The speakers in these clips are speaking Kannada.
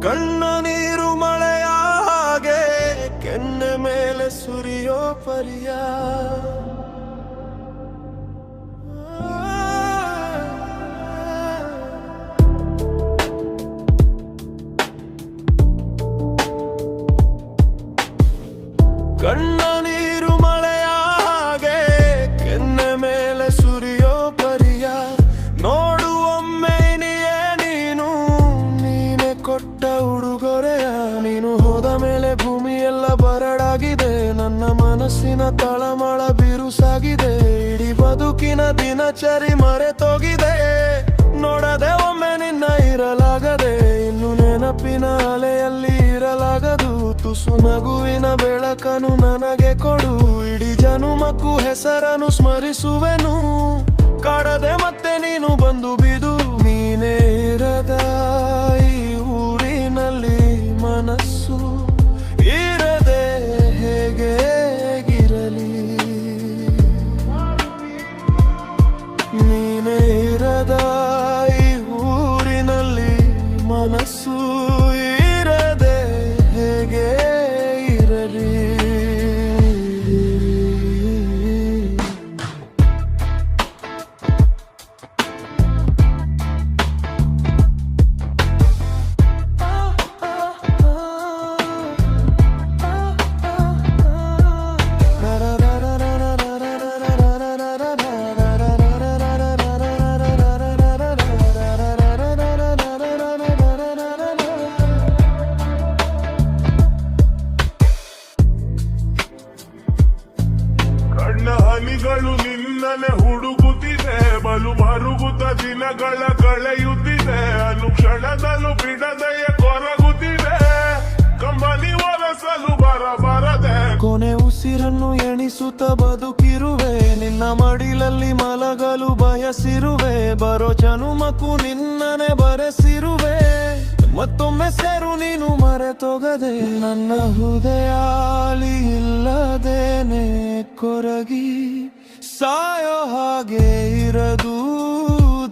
ಕಣ್ಣ ನೀರು ಮಳೆಯ ಹಾಗೆ ಕೆನ್ನೆ ಮೇಲೆ ಸುರಿಯೋ ಪರಿಯ ಕಣ್ಣ ನೀರು ಮಳೆಯ ಹಾಗೆ ಕೆನ್ನೆ ಮೇಲೆ ಸುರಿಯೋ ಪರಿಯ ನೋಡು ಒಮ್ಮೆ ನೀನೇ ಕೊಟ್ಟ ಉಡುಗೊರೆಯ ನೀನು ಹೋದ ಮೇಲೆ ಭೂಮಿ ಎಲ್ಲ ಬರಡಾಗಿದೆ ನನ್ನ ಮನಸ್ಸಿನ ತಳಮಳ ಬಿರುಸಾಗಿದೆ ಇಡೀ ಬದುಕಿನ ದಿನಚರಿ ಮರೆತೋಗಿದೆ ನೋಡದೆ ಒಮ್ಮೆ ನಿನ್ನ ಇರಲಾಗದೆ ಇನ್ನು ನೆನಪಿನ ಅಲೆಯಲ್ಲಿ ಇರಲಾಗದು ತುಸು ನಗುವಿನ ಬೆಳಕನ್ನು ನನಗೆ ಕೊಡು ಇಡೀ ಜನುಮಕ್ಕೂ ಹೆಸರನ್ನು ಸ್ಮರಿಸುವೆನು ಕಾಡದೆ ಮತ್ತೆ ನೀನು ಬಂದು ಬಿದು ನೀನೇ ಇರದ ಈ ಊರಿನಲ್ಲಿ ಮನಸ್ಸು ಇರದೆ ಹೇಗಿರಲಿ ನೀನೇ ಇರದ ಈ ಊರಿನಲ್ಲಿ ಮನಸ್ಸು ಇರದೆ ಹೇಗೆ ಇರಲಿ ಹನಿಗಳು ನಿನ್ನನೆ ಹುಡುಗುತ್ತಿದೆ ಬಲು ಮರುಗುತ್ತ ದಿನಗಳ ಕಳೆಯುತ್ತಿದೆ ಅನುಕ್ಷಣದಲ್ಲೂ ಬಿಡದೆಯ ಕೊರಗುತ್ತಿದೆ ಕಂಬನಿ ಒರೆಸಲು ಬರದೆ ಕೊನೆ ಉಸಿರನ್ನು ಎಣಿಸುತ್ತ ಬದುಕಿರುವೆ ನಿನ್ನ ಮಡಿಲಲ್ಲಿ ಮಲಗಲು ಬಯಸಿರುವೆ ಬರೋ ಜನುಮಕ್ಕೂ ನಿನ್ನನೆ ಬರೆಸಿರುವೆ ಮತ್ತೊಮ್ಮೆ ಸೇರು ನೀನು ಮರೆತೋಗದೆ ನನ್ನ ಹೃದಯಾಲಿ ಇಲ್ಲದೇನೆ ಕೊರಗಿ ಸಾಯೋ ಹಾಗೆ ಇರದು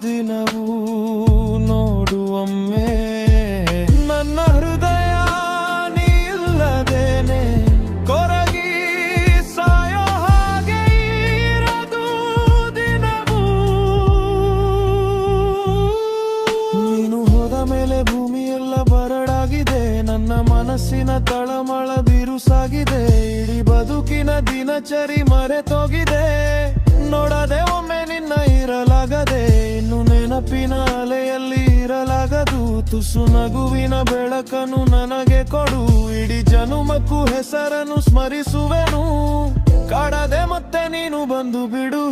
ದಿನವೂ ನೋಡುವೊಮ್ಮೆ ನನ್ನ ಹೃದಯ ನೀ ಇಲ್ಲದೇನೆ ಕೊರಗಿ ಸಾಯೋ ಹಾಗೆ ಇರದು ದಿನವೂ ನೀನು ಹೋದ ಮೇಲೆ ಭೂಮಿ ಎಲ್ಲ ಬರಡಾಗಿದೆ ನನ್ನ ಮನಸ್ಸಿನ ತಳಮಳ ಬಿರುಸಾಗಿದೆ ಇಡೀ ಬದುಕಿನ ದಿನಚರಿ ಮರೆತೋಗಿದೆ ನೋಡದೆ ಒಮ್ಮೆ ನಿನ್ನ ಇರಲಾಗದೆ ಇನ್ನು ನೆನಪಿನ ಅಲೆಯಲ್ಲಿ ಇರಲಾಗದು ತುಸು ನಗುವಿನ ಬೆಳಕನ್ನು ನನಗೆ ಕೊಡು ಇಡೀ ಜನುಮಕ್ಕೂ ಹೆಸರನ್ನು ಸ್ಮರಿಸುವೆನು ಕಾಡದೆ ಮತ್ತೆ ನೀನು ಬಂದು ಬಿಡು